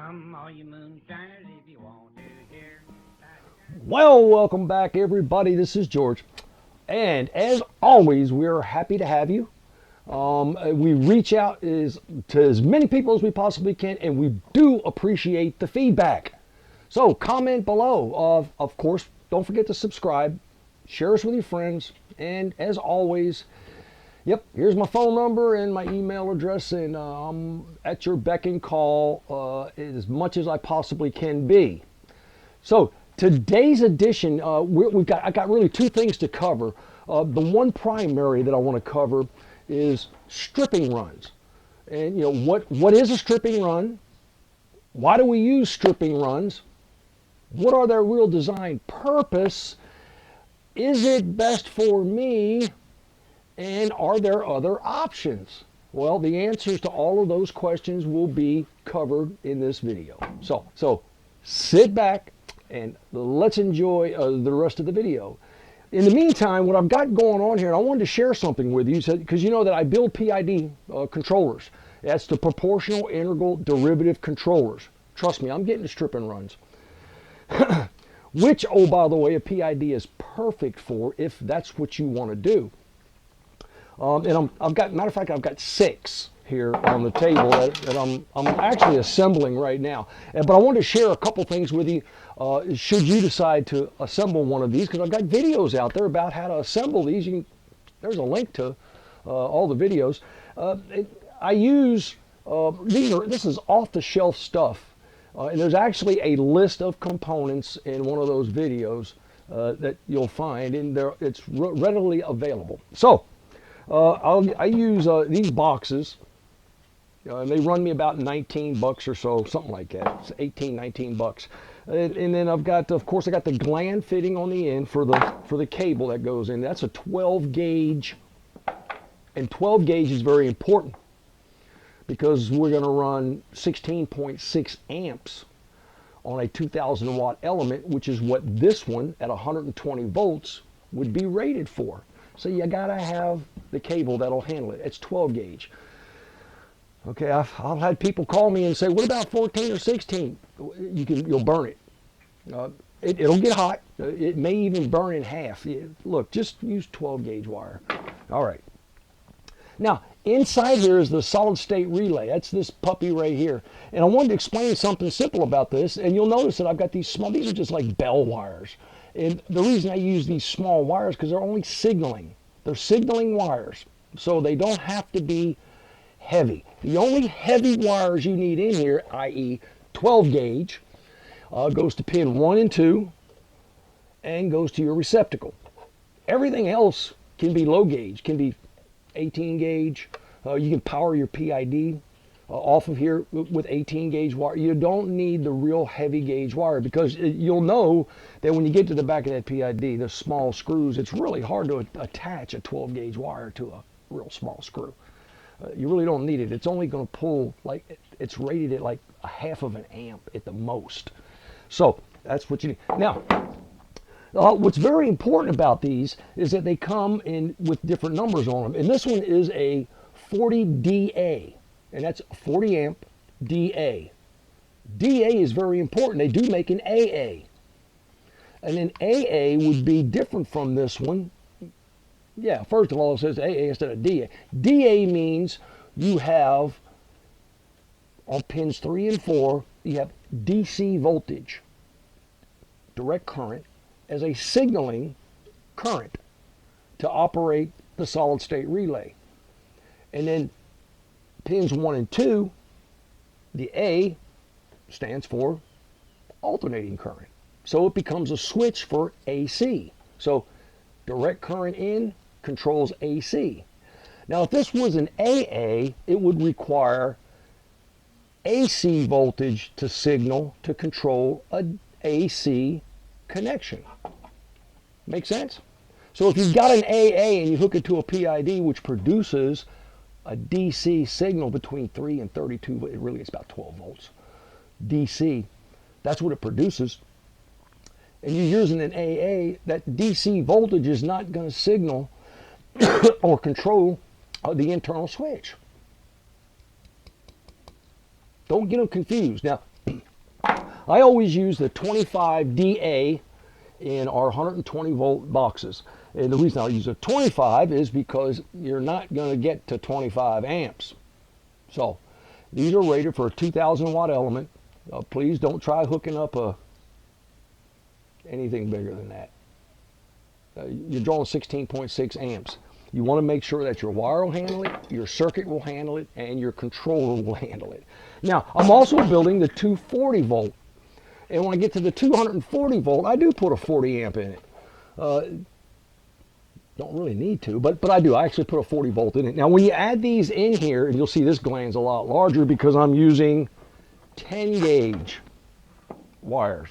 Come, all you moonshiners, if you want to hear. Well, welcome back, everybody. This is George. And as always, we're happy to have you. We reach out to as many people as we possibly can, and we do appreciate the feedback. So comment below. Of course, don't forget to subscribe, share us with your friends, and as always, yep, here's my phone number and my email address, and I'm at your beck and call as much as I possibly can be. So today's edition, I got really two things to cover. The one primary that I want to cover is stripping runs, and what is a stripping run? Why do we use stripping runs? What are their real design purpose? Is it best for me? And are there other options? Well, the answers to all of those questions will be covered in this video. So sit back and let's enjoy the rest of the video. In the meantime, what I've got going on here, and I wanted to share something with you, because you know that I build PID controllers. That's the proportional integral derivative controllers. Trust me, I'm getting to stripping runs. Which, oh, by the way, a PID is perfect for if that's what you want to do. I've got, matter of fact, I've got 6 here on the table that I'm actually assembling right now. But I wanted to share a couple things with you should you decide to assemble one of these, because I've got videos out there about how to assemble these. There's a link to all the videos. I use, this is off-the-shelf stuff. And there's actually a list of components in one of those videos that you'll find, and it's readily available. So, I use these boxes. They run me about 19 bucks or so, something like that. It's 18, 19 bucks. And then I've got, of course, I got the gland fitting on the end for the cable that goes in. That's a 12 gauge, and 12 gauge is very important because we're going to run 16.6 amps on a 2,000 watt element, which is what this one at 120 volts would be rated for. So you got to have the cable that'll handle it. It's 12 gauge. Okay, I've had people call me and say, "What about 14 or 16?" You'll burn it. It'll get hot. It may even burn in half. Look, just use 12 gauge wire. All right. Now, inside here is the solid state relay. That's this puppy right here. And I wanted to explain something simple about this. And you'll notice that I've got these are just like bell wires. And the reason I use these small wires, because they're only signaling. They're signaling wires. So they don't have to be heavy. The only heavy wires you need in here, i.e. 12 gauge, goes to pin 1 and 2 and goes to your receptacle. Everything else can be low gauge, can be 18 gauge. You can power your PID off of here with 18 gauge wire. You don't need the real heavy gauge wire, because you'll know that when you get to the back of that PID, the small screws, it's really hard to attach a 12 gauge wire to a real small screw. You really don't need it. It's only going to pull, like, it's rated at like a half of an amp at the most. So that's what you need. Now, what's very important about these is that they come in with different numbers on them. And this one is a 40 DA, and that's 40 amp DA. DA is very important. They do make an AA. And then AA would be different from this one. Yeah, first of all, it says AA instead of DA. DA means you have, on pins 3 and 4, you have DC voltage, direct current, as a signaling current to operate the solid state relay. And then pins 1 and 2, the A stands for alternating current. So it becomes a switch for AC. So direct current in controls AC. Now, if this was an AA, it would require AC voltage to signal to control an AC connection. Make sense? So if you've got an AA and you hook it to a PID, which produces a DC signal between 3 and 32, it really is about 12 volts. DC, that's what it produces. And you're using an AA, that DC voltage is not going to signal or control the internal switch. Don't get them confused. Now, I always use the 25 DA in our 120 volt boxes. And the reason I use a 25 is because you're not going to get to 25 amps. So these are rated for a 2000 watt element. Please don't try hooking up anything bigger than that. You're drawing 16.6 amps. You want to make sure that your wire will handle it, your circuit will handle it, and your controller will handle it. Now, I'm also building the 240 volt. And when I get to the 240 volt, I do put a 40 amp in it. Don't really need to, but I do. I actually put a 40 volt in it. Now, when you add these in here, and you'll see this gland's a lot larger because I'm using 10 gauge wires.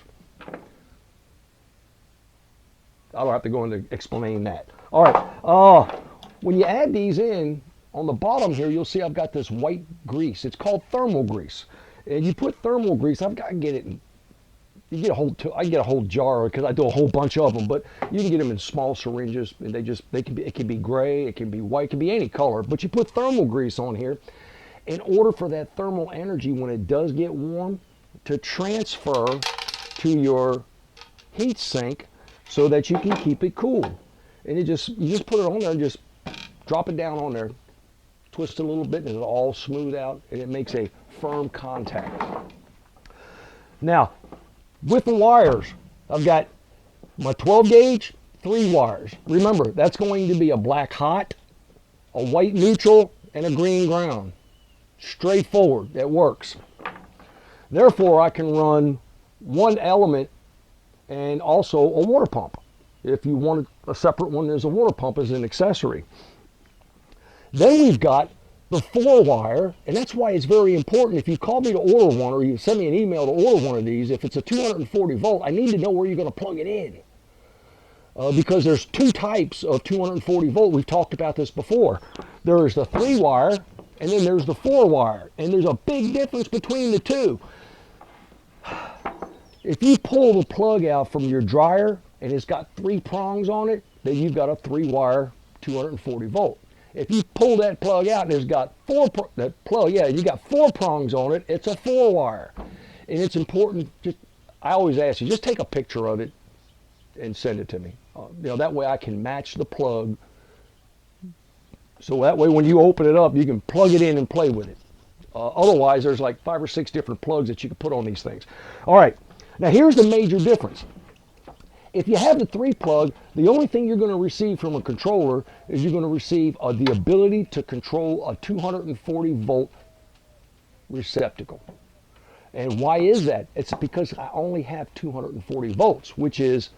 I don't have to go into explaining that. All right. When you add these in, on the bottom here, you'll see I've got this white grease. It's called thermal grease. And you put thermal grease, I've got to get it in. You get I get a whole jar because I do a whole bunch of them, but you can get them in small syringes, and it can be gray, it can be white, it can be any color. But you put thermal grease on here in order for that thermal energy, when it does get warm, to transfer to your heat sink so that you can keep it cool. And you just put it on there and just drop it down on there, twist it a little bit, and it'll all smooth out, and it makes a firm contact. Now, with the wires, I've got my 12 gauge, 3 wires. Remember, that's going to be a black hot, a white neutral, and a green ground. Straightforward, that works. Therefore, I can run one element and also a water pump. If you want a separate one, there's a water pump as an accessory. Then we've got the 4 wire, and that's why it's very important. If you call me to order one, or you send me an email to order one of these, if it's a 240 volt, I need to know where you're going to plug it in. Because there's 2 types of 240 volt. We've talked about this before. There's the 3 wire, and then there's the 4 wire. And there's a big difference between the two. If you pull the plug out from your dryer, and it's got 3 prongs on it, then you've got a 3 wire 240 volt. If you pull that plug out and it's got you got 4 prongs on it, it's a 4 wire. And it's important, I always ask you, just take a picture of it and send it to me. That way I can match the plug. So that way when you open it up, you can plug it in and play with it. Otherwise, there's like 5 or 6 different plugs that you can put on these things. All right, now here's the major difference. If you have the 3 plug, the only thing you're going to receive from a controller is you're going to receive the ability to control a 240 volt receptacle. And why is that? It's because I only have 240 volts, which is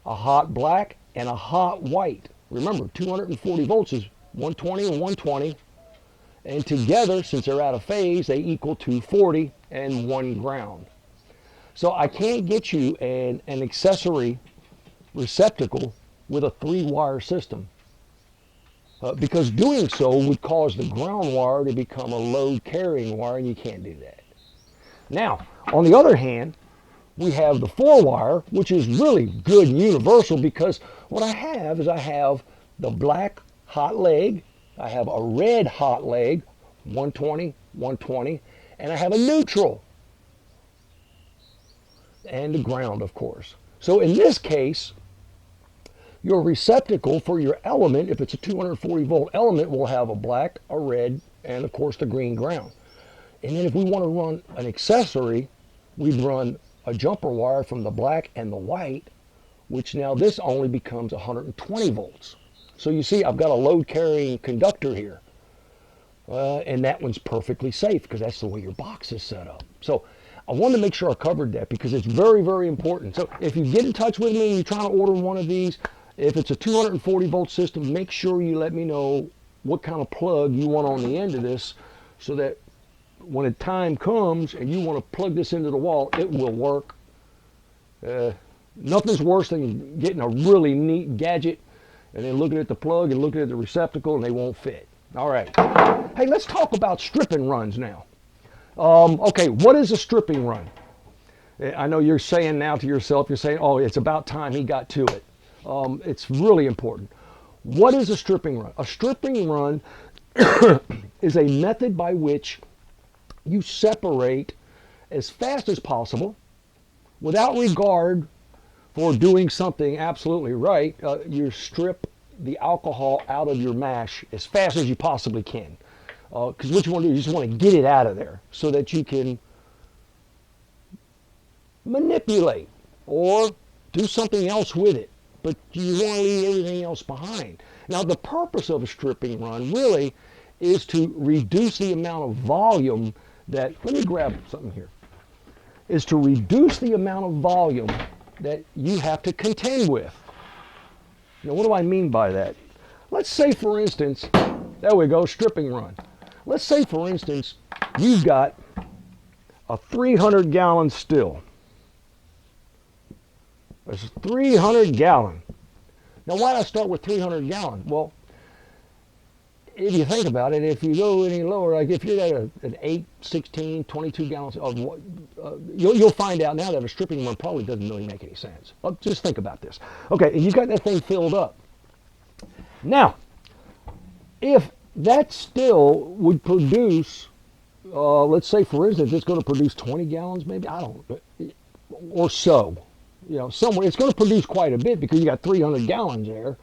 a hot black and a hot white. Remember, 240 volts is 120 and 120. And together, since they're out of phase, they equal 240 and 1 ground. So I can't get you an accessory receptacle with a 3 wire system. Because doing so would cause the ground wire to become a load carrying wire, and you can't do that. Now, on the other hand, we have the 4 wire, which is really good and universal, because what I have is I have the black hot leg, I have a red hot leg, 120, 120, and I have a neutral. And the ground, of course. So in this case, your receptacle for your element, if it's a 240 volt element, will have a black, a red, and of course the green ground. And then if we want to run an accessory, we'd run a jumper wire from the black and the white, which now this only becomes 120 volts. So you see, I've got a load carrying conductor here. And that one's perfectly safe because that's the way your box is set up. So I wanted to make sure I covered that because it's very, very important. So if you get in touch with me and you're trying to order one of these, if it's a 240 volt system, make sure you let me know what kind of plug you want on the end of this so that when the time comes and you want to plug this into the wall, it will work. Nothing's worse than getting a really neat gadget and then looking at the plug and looking at the receptacle and they won't fit. All right. Hey, let's talk about stripping runs now. Okay, what is a stripping run? I know you're saying now to yourself, you're saying, oh, it's about time he got to it. It's really important. What is a stripping run? A stripping run is a method by which you separate as fast as possible without regard for doing something absolutely right, you strip the alcohol out of your mash as fast as you possibly can. Because what you want to do, you just want to get it out of there so that you can manipulate or do something else with it. But you want to leave everything else behind. Now, the purpose of a stripping run really is to reduce the amount of volume that, let me grab something here, is to reduce the amount of volume that you have to contend with. Now, what do I mean by that? Let's say, for instance, there we go, stripping run. Let's say, for instance, you've got a 300-gallon still. There's 300 gallon. Now, why did I start with 300 gallon? Well, if you think about it, if you go any lower, like if you're at an 8, 16, 22 gallons, you'll find out now that a stripping run probably doesn't really make any sense. Just think about this. Okay, and you've got that thing filled up. Now, if that still would produce, let's say for instance, it's going to produce 20 gallons maybe, I don't know, or so. You know, somewhere it's going to produce quite a bit because you got 300 gallons there.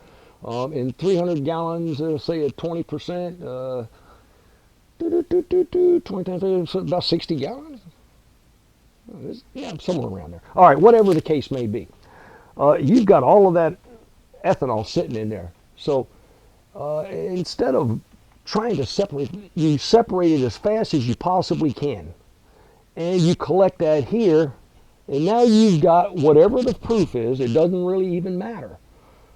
And 300 gallons, say at 20%, 20 times about 60 gallons. Yeah, somewhere around there. All right, whatever the case may be. You've got all of that ethanol sitting in there. So instead of trying to separate, you separate it as fast as you possibly can. And you collect that here. And now you've got whatever the proof is. It doesn't really even matter.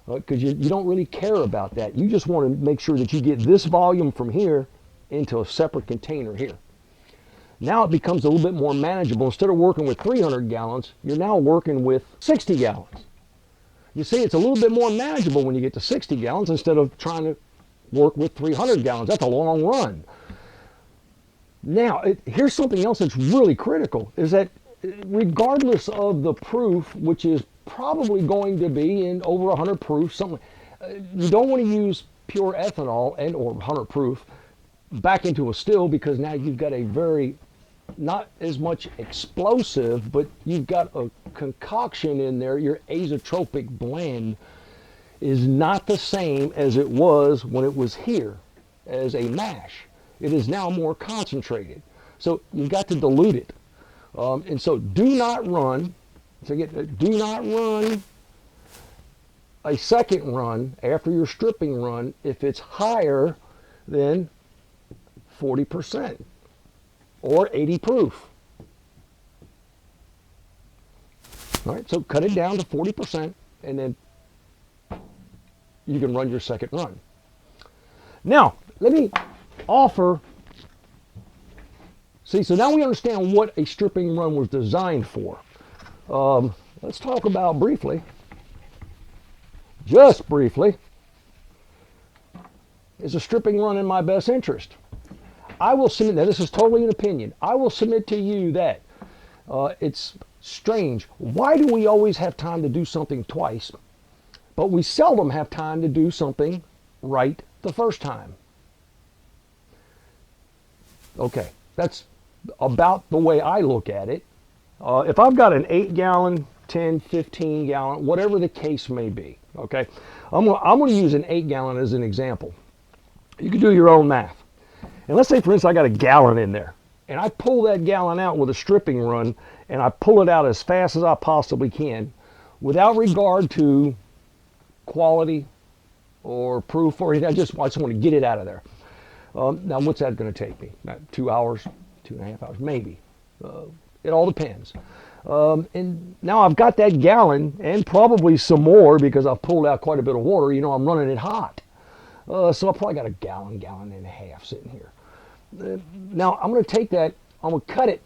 Because you don't really care about that. You just want to make sure that you get this volume from here into a separate container here. Now it becomes a little bit more manageable. Instead of working with 300 gallons, you're now working with 60 gallons. You see, it's a little bit more manageable when you get to 60 gallons instead of trying to work with 300 gallons. That's a long run. Now, here's something else that's really critical, is that regardless of the proof, which is probably going to be in over 100 proof, something, you don't want to use pure ethanol and or 100 proof back into a still, because now you've got a very, not as much explosive, but you've got a concoction in there. Your azeotropic blend is not the same as it was when it was here as a mash. It is now more concentrated. So you've got to dilute it. And so do not run, do not run a second run after your stripping run if it's higher than 40% or 80 proof. All right, so cut it down to 40% and then you can run your second run. Now, let me offer, see, so now we understand what a stripping run was designed for. Let's talk about briefly, just briefly, is a stripping run in my best interest? I will submit, now this is totally an opinion, I will submit to you that it's strange. Why do we always have time to do something twice, but we seldom have time to do something right the first time? Okay, that's about the way I look at it. If I've got an 8-gallon, 10, 15-gallon, whatever the case may be, okay, I'm going to use an 8-gallon as an example. You can do your own math. And let's say, for instance, I got a gallon in there, and I pull that gallon out with a stripping run, and I pull it out as fast as I possibly can, without regard to quality or proof or anything. I just want to get it out of there. Now, what's that going to take me? About 2 hours, 2.5 hours, maybe. It all depends. And now I've got that gallon and probably some more because I've pulled out quite a bit of water. You know, I'm running it hot. So I probably got a gallon, gallon and a half sitting here. Now I'm going to take that, I'm going to cut it.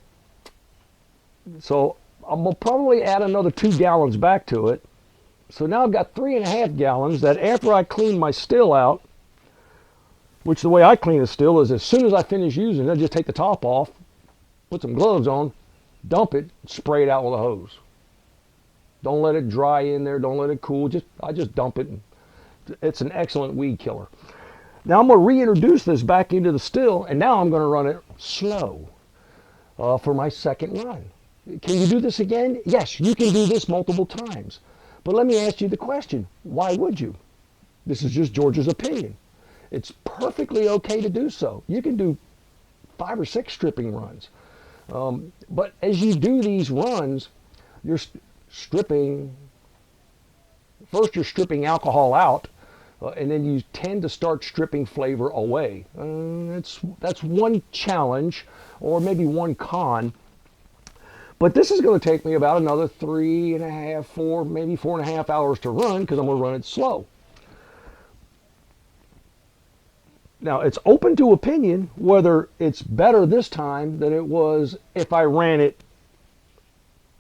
So I'm going to probably add another 2 gallons back to it. So now I've got 3.5 gallons that after I clean my still out, which the way I clean a still is as soon as I finish using it, I just take the top off, put some gloves on, dump it, spray it out with a hose. Don't let it dry in there, don't let it cool, I just dump it. And it's an excellent weed killer. Now I'm going to reintroduce this back into the still, and now I'm going to run it slow for my second run. Can you do this again? Yes, you can do this multiple times. But let me ask you the question, why would you? This is just George's opinion. It's perfectly okay to do so. You can do 5 or 6 stripping runs. But as you do these runs, you're stripping, first you're stripping alcohol out, and then you tend to start stripping flavor away. That's one challenge, or maybe one con. But this is going to take me about another 3.5, 4, maybe 4.5 hours to run, because I'm going to run it slow. Now, it's open to opinion whether it's better this time than it was if I ran it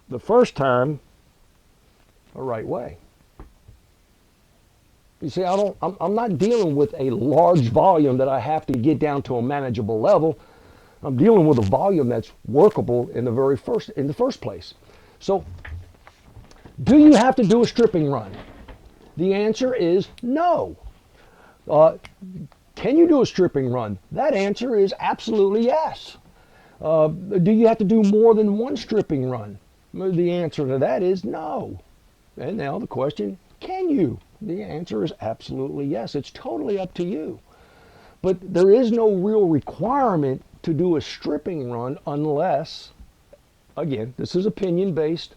the first time the right way. You see, I'm not dealing with a large volume that I have to get down to a manageable level. I'm dealing with a volume that's workable in the first place. So, do you have to do a stripping run? The answer is no. Can you do a stripping run? That answer is absolutely yes. Do you have to do more than one stripping run? The answer to that is no. And now the question, can you? The answer is absolutely yes. It's totally up to you. But there is no real requirement to do a stripping run unless, again, this is opinion based.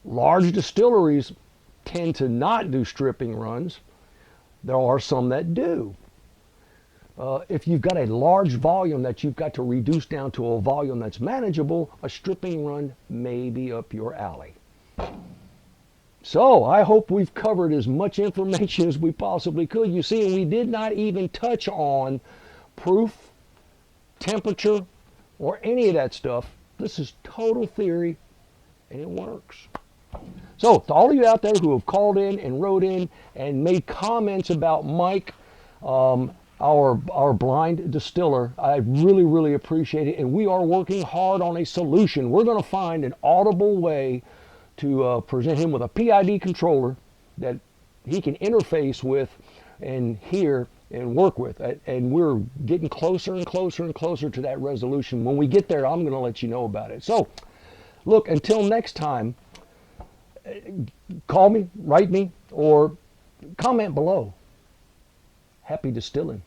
Large distilleries tend to not do stripping runs. There are some that do. If you've got a large volume that you've got to reduce down to a volume that's manageable, a stripping run may be up your alley. So I hope we've covered as much information as we possibly could. You see, we did not even touch on proof, temperature, or any of that stuff. This is total theory, and it works. So to all of you out there who have called in and wrote in and made comments about Mike, our blind distiller, I really, really appreciate it. And we are working hard on a solution. We're going to find an audible way to present him with a PID controller that he can interface with and hear and work with. And we're getting closer and closer and closer to that resolution. When we get there, I'm going to let you know about it. So, look, until next time, call me, write me, or comment below. Happy distilling.